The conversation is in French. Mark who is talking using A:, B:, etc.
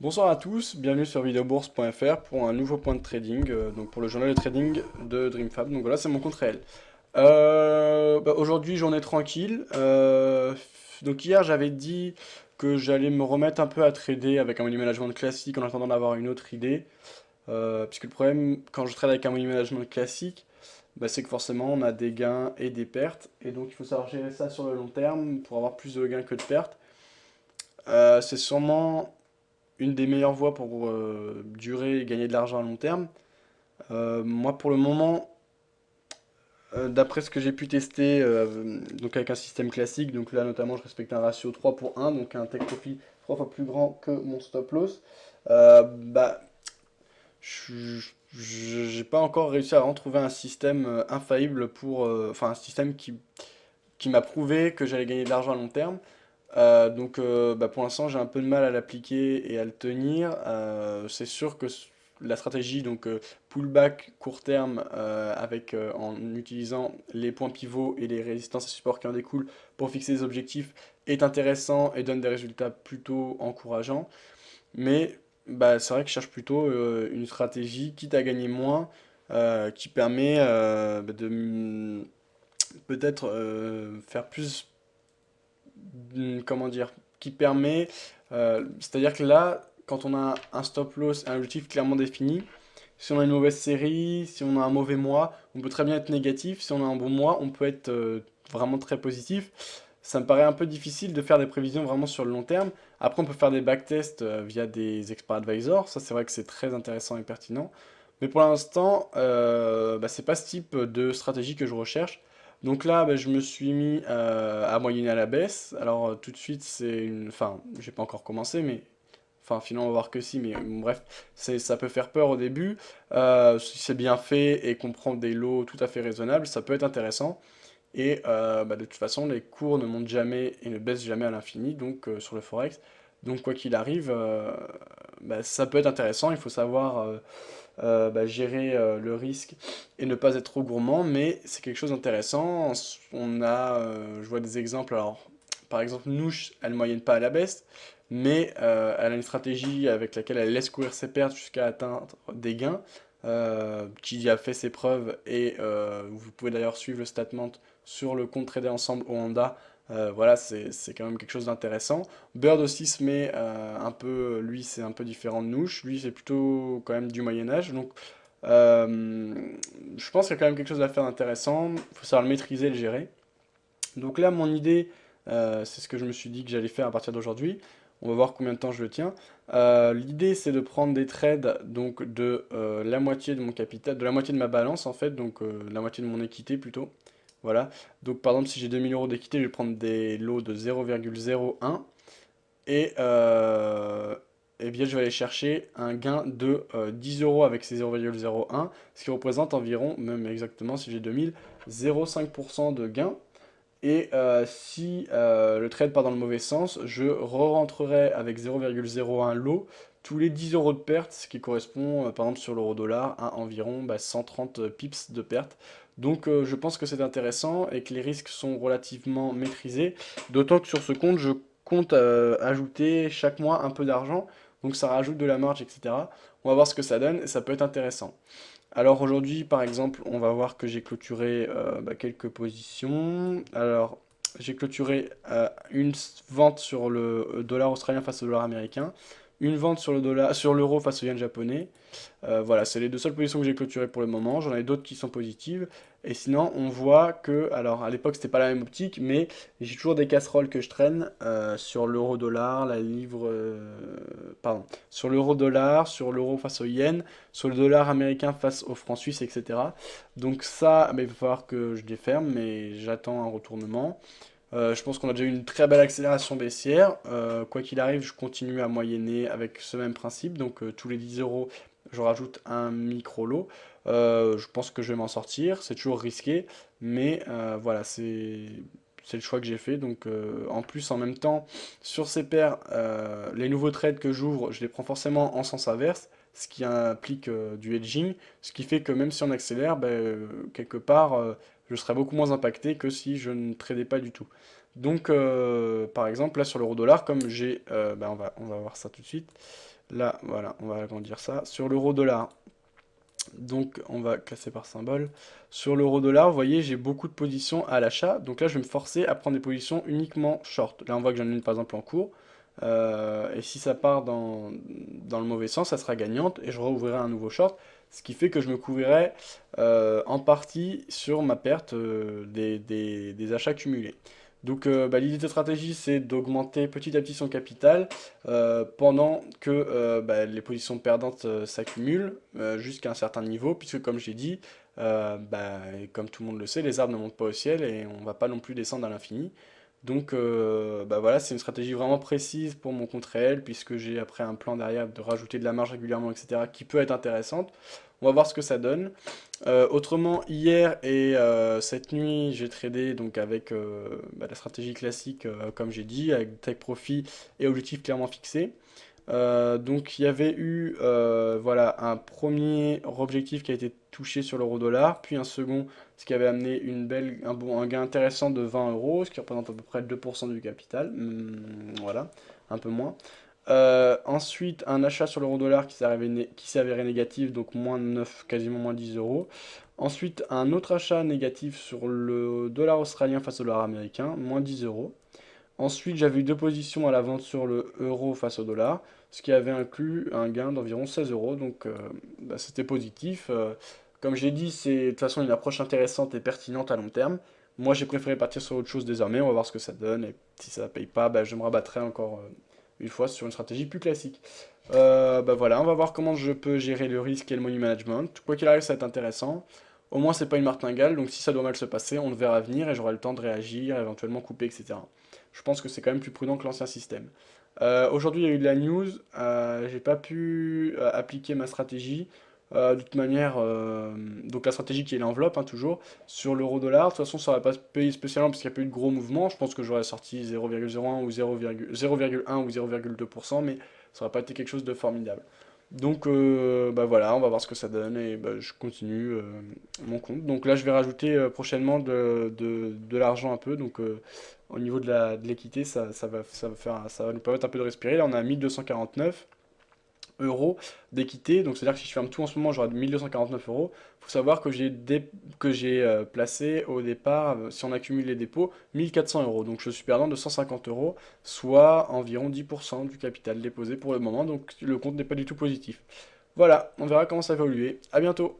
A: Bonsoir à tous, bienvenue sur videobourse.fr pour un nouveau point de trading, donc pour le journal de trading de DreamFab. Donc voilà, c'est mon compte réel. Aujourd'hui, journée tranquille. Donc hier, j'avais dit que j'allais me remettre un peu à trader avec un money management classique en attendant d'avoir une autre idée. Puisque le problème, quand je trade avec un money management classique, c'est que forcément on a des gains et des pertes. Et donc il faut savoir gérer ça sur le long terme pour avoir plus de gains que de pertes. C'est sûrement une des meilleures voies pour durer et gagner de l'argent à long terme. Moi, pour le moment, d'après ce que j'ai pu tester, donc avec un système classique, donc là notamment je respecte un ratio 3 pour 1, donc un take profit 3 fois plus grand que mon stop loss. Euh, bah, j'ai pas encore réussi à retrouver un système infaillible pour, enfin un système qui m'a prouvé que j'allais gagner de l'argent à long terme. Pour l'instant j'ai un peu de mal à l'appliquer et à le tenir. C'est sûr que la stratégie pullback court terme en utilisant les points pivots et les résistances et supports qui en découlent pour fixer des objectifs est intéressant et donne des résultats plutôt encourageants. Mais c'est vrai que je cherche plutôt une stratégie quitte à gagner moins qui permet de peut-être faire plus comment dire, qui permet, c'est-à-dire que là, quand on a un stop loss et un objectif clairement défini, si on a une mauvaise série, si on a un mauvais mois, on peut très bien être négatif. Si on a un bon mois, on peut être vraiment très positif. Ça me paraît un peu difficile de faire des prévisions vraiment sur le long terme. Après, on peut faire des backtests via des expert advisors. Ça, c'est vrai que c'est très intéressant et pertinent. Mais pour l'instant, c'est pas ce type de stratégie que je recherche. Donc là, je me suis mis à moyenner à la baisse. Alors tout de suite, c'est une... Enfin, j'ai pas encore commencé, mais... Enfin, finalement, on va voir que si, mais bref, ça peut faire peur au début. Si c'est bien fait et qu'on prend des lots tout à fait raisonnables, ça peut être intéressant. Et de toute façon, les cours ne montent jamais et ne baissent jamais à l'infini, donc sur le Forex. Donc quoi qu'il arrive, ça peut être intéressant. Il faut savoir gérer le risque et ne pas être trop gourmand, mais c'est quelque chose d'intéressant. Je vois des exemples, alors par exemple Nouche, elle moyenne pas à la baisse, mais elle a une stratégie avec laquelle elle laisse courir ses pertes jusqu'à atteindre des gains, qui a fait ses preuves, et vous pouvez d'ailleurs suivre le statement sur le compte Trader Ensemble au Honda. Voilà, c'est quand même quelque chose d'intéressant. Bird aussi se met un peu, lui c'est un peu différent de Nouche, lui c'est plutôt quand même du Moyen-Âge, donc euh, je pense qu'il y a quand même quelque chose à faire d'intéressant, il faut savoir le maîtriser et le gérer. Donc là mon idée, c'est ce que je me suis dit que j'allais faire à partir d'aujourd'hui, on va voir combien de temps je le tiens. L'idée c'est de prendre des trades donc de la moitié de mon capital, de la moitié de ma balance en fait, donc la moitié de mon équité plutôt. Voilà, donc par exemple si j'ai 2000 euros d'équité, je vais prendre des lots de 0,01 et eh bien, je vais aller chercher un gain de 10 euros avec ces 0,01, ce qui représente environ, même exactement si j'ai 2000, 0,5% de gain. Et si le trade part dans le mauvais sens, je re-rentrerai avec 0,01 lot tous les 10 euros de perte, ce qui correspond par exemple sur l'euro dollar à environ 130 pips de perte. Donc je pense que c'est intéressant et que les risques sont relativement maîtrisés, d'autant que sur ce compte, je compte ajouter chaque mois un peu d'argent, donc ça rajoute de la marge, etc. On va voir ce que ça donne et ça peut être intéressant. Alors aujourd'hui, par exemple, on va voir que j'ai clôturé quelques positions. Alors, j'ai clôturé une vente sur le dollar australien face au dollar américain, une vente sur le dollar, sur l'euro face au yen japonais. Voilà, c'est les deux seules positions que j'ai clôturées pour le moment. J'en ai d'autres qui sont positives. Et sinon, on voit que, alors à l'époque, c'était pas la même optique, mais j'ai toujours des casseroles que je traîne sur l'euro-dollar, la livre, pardon, sur l'euro-dollar, sur l'euro face au yen, sur le dollar américain face au franc suisse, etc. Donc ça, il va falloir que je les ferme, mais j'attends un retournement. Je pense qu'on a déjà eu une très belle accélération baissière. Quoi qu'il arrive, je continue à moyenner avec ce même principe. Donc tous les 10 euros, je rajoute un micro lot. Je pense que je vais m'en sortir. C'est toujours risqué, mais voilà, c'est le choix que j'ai fait. Donc en plus, en même temps, sur ces paires, les nouveaux trades que j'ouvre, je les prends forcément en sens inverse, ce qui implique du hedging, ce qui fait que même si on accélère, quelque part, je serais beaucoup moins impacté que si je ne tradais pas du tout. Donc, par exemple, là sur l'euro dollar, comme j'ai, on va voir ça tout de suite. Là, voilà, on va agrandir ça. Sur l'euro-dollar, donc on va classer par symbole. Sur l'euro-dollar, vous voyez, j'ai beaucoup de positions à l'achat. Donc là, je vais me forcer à prendre des positions uniquement short. Là, on voit que j'en ai une par exemple en cours. Et si ça part dans le mauvais sens, ça sera gagnante et je rouvrirai un nouveau short. Ce qui fait que je me couvrirai en partie sur ma perte des achats cumulés. Donc bah, l'idée de cette stratégie, c'est d'augmenter petit à petit son capital pendant que bah, les positions perdantes s'accumulent jusqu'à un certain niveau, puisque comme j'ai dit, bah, et comme tout le monde le sait, les arbres ne montent pas au ciel et on va pas non plus descendre à l'infini. Donc bah voilà, c'est une stratégie vraiment précise pour mon compte réel, puisque j'ai après un plan derrière de rajouter de la marge régulièrement, etc., qui peut être intéressante. On va voir ce que ça donne. Autrement, hier et cette nuit, j'ai tradé donc avec bah, la stratégie classique, comme j'ai dit, avec take profit et objectif clairement fixé. Donc il y avait eu voilà, un premier objectif qui a été touché sur l'euro-dollar, puis un second, ce qui avait amené un gain intéressant de 20 euros, ce qui représente à peu près 2% du capital. Voilà, un peu moins. Ensuite, un achat sur l'euro-dollar qui s'est avéré négatif, donc moins 9, quasiment moins 10 euros. Ensuite, un autre achat négatif sur le dollar australien face au dollar américain, moins 10 euros. Ensuite, j'avais eu deux positions à la vente sur le euro face au dollar, ce qui avait inclus un gain d'environ 16 euros, donc bah, c'était positif. Comme j'ai dit, c'est de toute façon une approche intéressante et pertinente à long terme. Moi, j'ai préféré partir sur autre chose désormais, on va voir ce que ça donne, et si ça ne paye pas, bah, je me rabattrai encore une fois sur une stratégie plus classique. Bah voilà, on va voir comment je peux gérer le risque et le money management. Quoi qu'il arrive, ça va être intéressant. Au moins, c'est pas une martingale, donc si ça doit mal se passer, on le verra venir et j'aurai le temps de réagir, éventuellement couper, etc. Je pense que c'est quand même plus prudent que l'ancien système. Aujourd'hui, il y a eu de la news, j'ai pas pu appliquer ma stratégie. De toute manière, donc la stratégie qui est l'enveloppe, hein, toujours, sur l'euro-dollar, de toute façon, ça n'aurait pas payé spécialement parce qu'il n'y a pas eu de gros mouvements. Je pense que j'aurais sorti 0,01 ou 0,1 ou 0,2%, mais ça n'aurait pas été quelque chose de formidable. Donc bah voilà, on va voir ce que ça donne et bah, je continue mon compte. Donc là, je vais rajouter prochainement de l'argent un peu. Donc au niveau de l'équité, ça va nous permettre un peu de respirer. Là, on a 1249 euros d'équité. Donc c'est-à-dire que si je ferme tout en ce moment, j'aurai 1249 euros. Il faut savoir que j'ai placé au départ, si on accumule les dépôts, 1400 euros. Donc je suis perdant de 150 euros, soit environ 10% du capital déposé pour le moment. Donc le compte n'est pas du tout positif. Voilà, on verra comment ça va évoluer. À bientôt!